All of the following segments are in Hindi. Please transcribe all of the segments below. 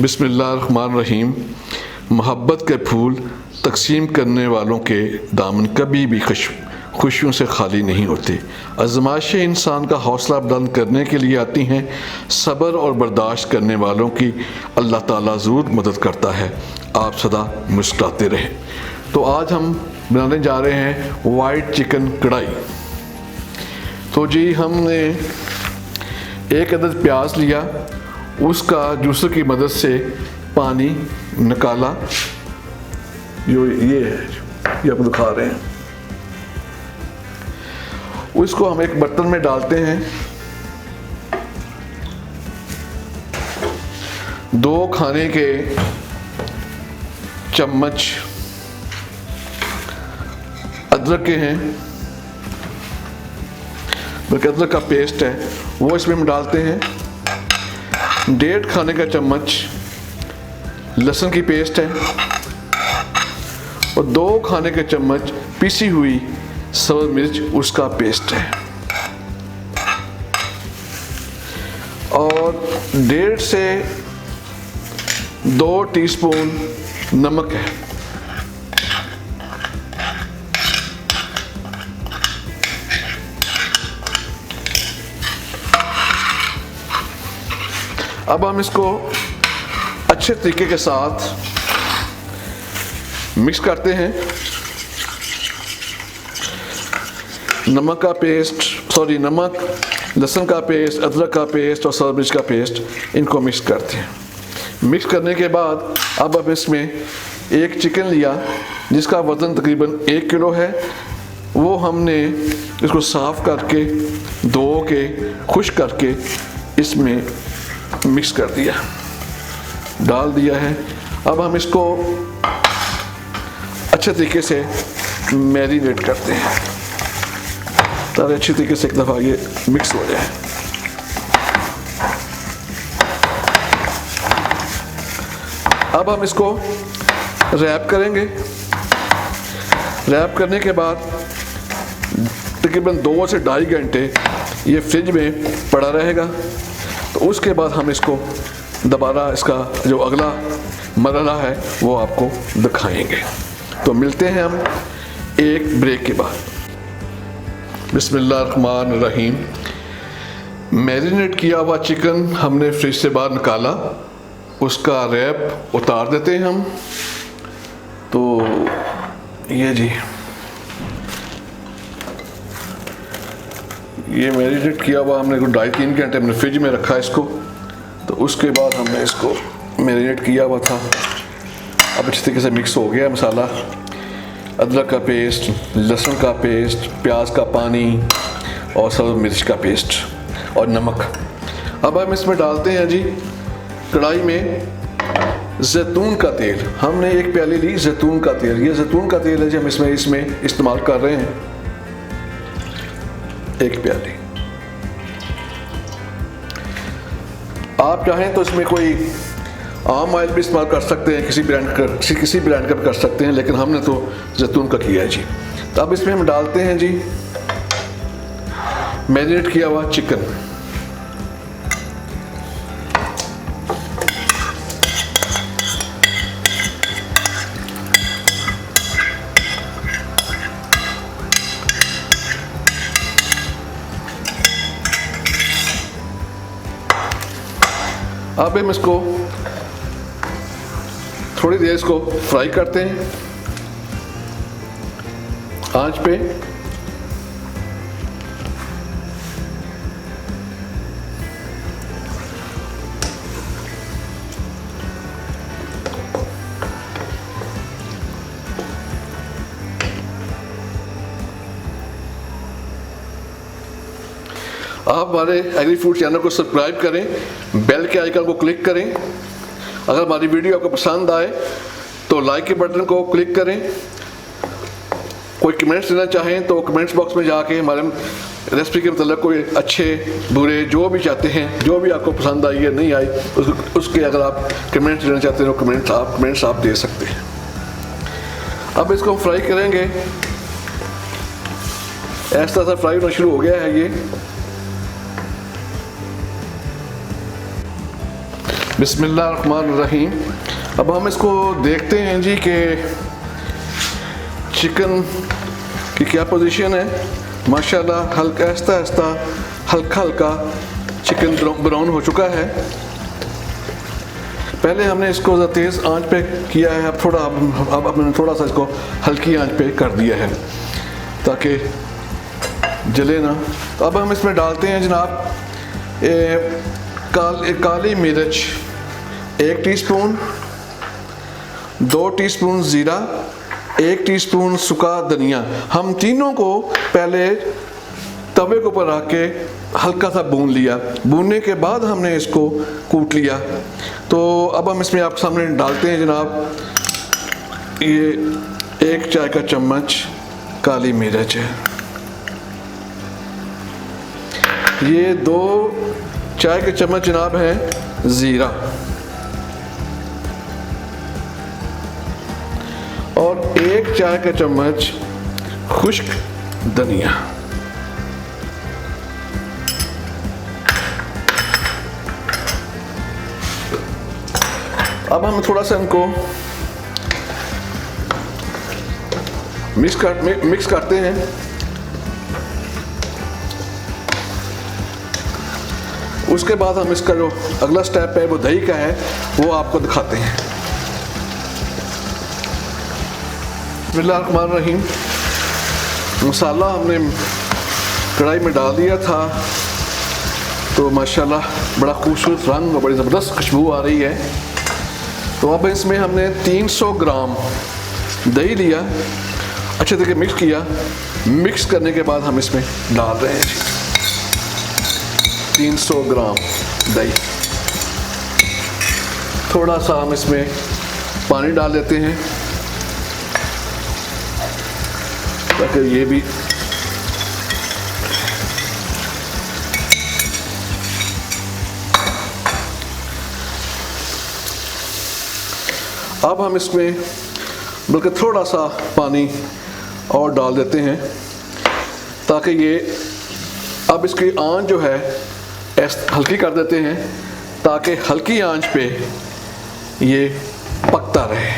बिस्मिल्लाहिर्रहमानिर्रहीम। मोहब्बत के फूल तकसीम करने वालों के दामन कभी भी खुशियों से खाली नहीं होते। आज़माइशें इंसान का हौसला बुलंद करने के लिए आती हैं। सब्र और बर्दाश्त करने वालों की अल्लाह ताला ज़रूर मदद करता है। आप सदा मुस्कुराते रहें। तो आज हम बनाने जा रहे हैं वाइट चिकन कढ़ाई। तो जी हमने एक अदद प्याज लिया, उसका जूसर की मदद से पानी निकाला। जो ये है, ये आप दिखा रहे हैं। उसको हम एक बर्तन में डालते हैं। 2 खाने के चम्मच अदरक के हैं, बल्कि अदरक का पेस्ट है वो इसमें हम डालते हैं। 1.5 खाने का चम्मच लहसुन की पेस्ट है और 2 खाने के चम्मच पिसी हुई सब्ज़ मिर्च उसका पेस्ट है और 1.5 से 2 टीस्पून नमक है। अब हम इसको अच्छे तरीके के साथ मिक्स करते हैं। नमक, लहसुन का पेस्ट, अदरक का पेस्ट और सब्ज़ मिर्च का पेस्ट, इनको मिक्स करते हैं। मिक्स करने के बाद अब हम इसमें एक चिकन लिया जिसका वज़न तकरीबन 1 किलो है। वो हमने इसको साफ़ करके धो के खुश्क करके इसमें मिक्स कर दिया, डाल दिया है। अब हम इसको अच्छे तरीके से मैरिनेट करते हैं ताकि अच्छी तरीके से एक दफ़ा ये मिक्स हो जाए। अब हम इसको रैप करेंगे। रैप करने के बाद तकरीबन 2 से 2.5 घंटे ये फ्रिज में पड़ा रहेगा। तो उसके बाद हम इसको दोबारा इसका जो अगला मरहला है वो आपको दिखाएंगे। तो मिलते हैं हम एक ब्रेक के बाद। बिस्मिल्लाहिर्रहमानिर्रहीम। मैरिनेट किया हुआ चिकन हमने फ्रिज से बाहर निकाला, उसका रैप उतार देते हैं हम। तो ये जी, ये मैरिनेट किया हुआ हमने 2.5-3 घंटे हमने फ्रिज में रखा इसको। तो उसके बाद हमने इसको मैरिनेट किया हुआ था। अब अच्छी तरीके से मिक्स हो गया मसाला, अदरक का पेस्ट, लहसुन का पेस्ट, प्याज का पानी और सब्ज़ मिर्च का पेस्ट और नमक। अब हम इसमें डालते हैं जी कढ़ाई में जैतून का तेल। हमने 1 प्याली ली जैतून का तेल। ये जैतून का तेल है जो हम इसमें इस्तेमाल कर रहे हैं, 1 प्याली। आप चाहें तो इसमें कोई आम ऑयल भी इस्तेमाल कर सकते हैं, किसी ब्रांड का भी कर सकते हैं, लेकिन हमने तो जैतून का किया है जी। तो अब इसमें हम डालते हैं जी मैरिनेट किया हुआ चिकन। अब हम इसको थोड़ी देर इसको फ्राई करते हैं आंच पे। आप हमारे एग्री फूड चैनल को सब्सक्राइब करें, बेल के आइकन को क्लिक करें। अगर हमारी वीडियो आपको पसंद आए तो लाइक के बटन को क्लिक करें। कोई कमेंट्स देना चाहें तो कमेंट्स बॉक्स में जाके हमारे रेसिपी के मतलब कोई अच्छे बुरे जो भी चाहते हैं, जो भी आपको पसंद आई या नहीं आई, उसके अगर आप कमेंट्स देना चाहते हैं तो कमेंट्स आप दे सकते हैं। अब इसको फ्राई करेंगे। ऐसा सा फ्राई होना शुरू हो गया है ये। बिस्मिल्लाहिर्रहमानिर्रहीम। अब हम इसको देखते हैं जी कि चिकन की क्या पोजीशन है। माशाल्लाह हल्का आहिस्ता आहिस्ता हल्का हल्का चिकन ब्राउन हो चुका है। पहले हमने इसको तेज़ आंच पे किया है, अब हमने थोड़ा सा इसको हल्की आंच पे कर दिया है ताकि जले ना। तो अब हम इसमें डालते हैं जनाब काली मिर्च 1 टीस्पून, 2 टीस्पून ज़ीरा, 1 टीस्पून सूखा धनिया। हम तीनों को पहले तवे के ऊपर रख के हल्का सा भून लिया। भूनने के बाद हमने इसको कूट लिया। तो अब हम इसमें आपके सामने डालते हैं जनाब, ये 1 चाय का चम्मच काली मिर्च है, ये 2 चाय के चम्मच जनाब है ज़ीरा, और 1 चाय का चम्मच खुश्क धनिया। अब हम थोड़ा सा इनको मिक्स करते हैं। उसके बाद हम इसका जो अगला स्टेप है वो दही का है, वो आपको दिखाते हैं। बिस्मिल्लाहिर्रहमानिर्रहीम। मसाला हमने कढ़ाई में डाल दिया था, तो माशाल्लाह बड़ा खूबसूरत रंग और बड़ी ज़बरदस्त खुशबू आ रही है। तो अब इसमें हमने 300 ग्राम दही लिया, अच्छे तरीके मिक्स किया। मिक्स करने के बाद हम इसमें डाल रहे हैं 300 ग्राम दही। थोड़ा सा हम इसमें पानी डाल देते हैं ताकि ये भी अब हम इसमें बल्कि थोड़ा सा पानी और डाल देते हैं ताकि ये, अब इसकी आंच जो है हल्की कर देते हैं ताकि हल्की आंच पे ये पकता रहे।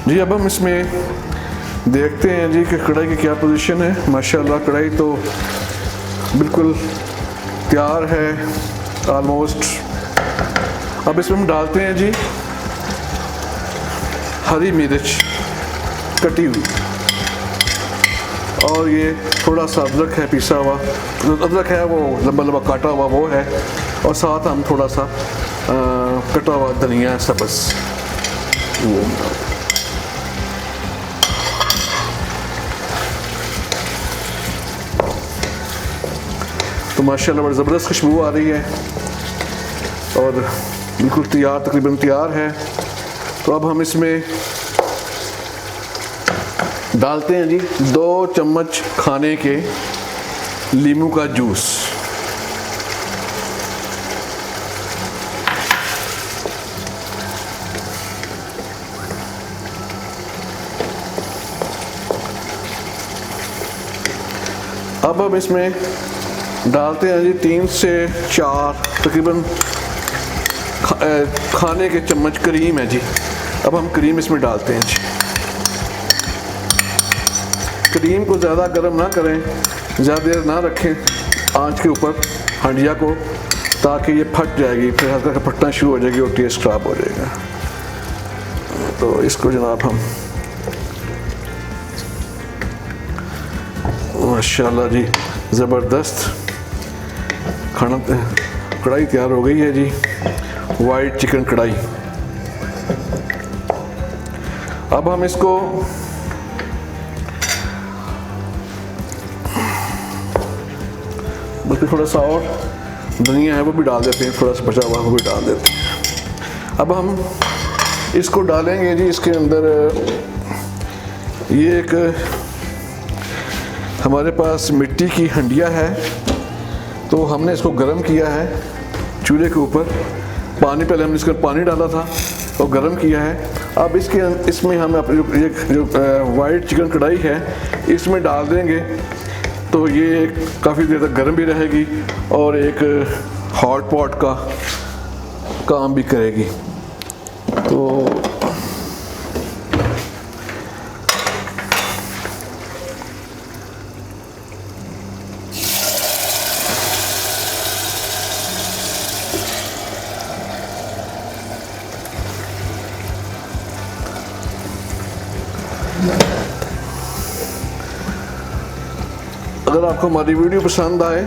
जी अब हम इसमें देखते हैं जी कि कढ़ाई की क्या पोजीशन है। माशाल्लाह कढ़ाई तो बिल्कुल तैयार है ऑलमोस्ट। अब इसमें हम डालते हैं जी हरी मिर्च कटी हुई, और ये थोड़ा सा अदरक है पिसा हुआ, अदरक है वो लंबा लंबा काटा हुआ वो है, और साथ हम थोड़ा सा कटा हुआ धनिया सब्ज़ वो। तो माशाल्लाह बड़ी ज़बरदस्त खुशबू आ रही है और बिल्कुल तैयार, तकरीबन तैयार है। तो अब हम इसमें डालते हैं जी 2 चम्मच खाने के नींबू का जूस। अब हम इसमें डालते हैं जी 3 से 4 तकरीबन खाने के चम्मच क्रीम है जी। अब हम क्रीम इसमें डालते हैं जी। क्रीम को ज़्यादा गर्म ना करें, ज़्यादा देर ना रखें आंच के ऊपर हंडिया को, ताकि ये फट जाएगी, फिर हल्का सा फटना शुरू हो जाएगी और टेस्ट ख़राब हो जाएगा। तो इसको जनाब हम माशाल्लाह जी ज़बरदस्त खाना कढ़ाई तैयार हो गई है जी, वाइट चिकन कढ़ाई। अब हम इसको बल्कि थोड़ा सा और धनिया है वो भी डाल देते हैं, थोड़ा सा बचा हुआ वो भी डाल देते हैं। अब हम इसको डालेंगे जी इसके अंदर, ये एक हमारे पास मिट्टी की हंडिया है, तो हमने इसको गर्म किया है चूल्हे के ऊपर। पानी पहले हमने इसका पानी डाला था और गर्म किया है। अब इसमें हम अपनी जो वाइट चिकन कढ़ाई है इसमें डाल देंगे, तो ये काफ़ी देर तक गर्म भी रहेगी और एक हॉट पॉट का काम भी करेगी। तो अगर आपको हमारी वीडियो पसंद आए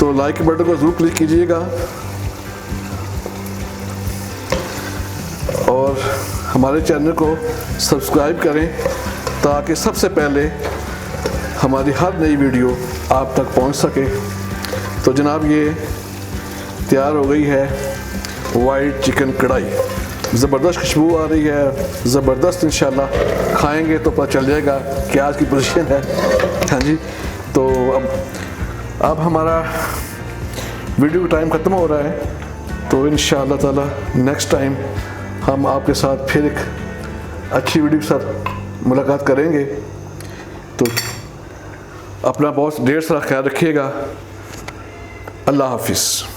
तो लाइक के बटन को ज़रूर क्लिक कीजिएगा और हमारे चैनल को सब्सक्राइब करें ताकि सबसे पहले हमारी हर नई वीडियो आप तक पहुंच सके। तो जनाब ये तैयार हो गई है वाइट चिकन कढ़ाई, ज़बरदस्त खुशबू आ रही है, ज़बरदस्त। इंशाल्लाह खाएंगे तो पता चल जाएगा क्या आज की पोजीशन है। हाँ जी, तो अब हमारा वीडियो का टाइम ख़त्म हो रहा है, तो इंशाल्लाह ताला नेक्स्ट टाइम हम आपके साथ फिर एक अच्छी वीडियो के साथ मुलाकात करेंगे। तो अपना बहुत ढेर सारा ख्याल रखिएगा। अल्लाह हाफिज़।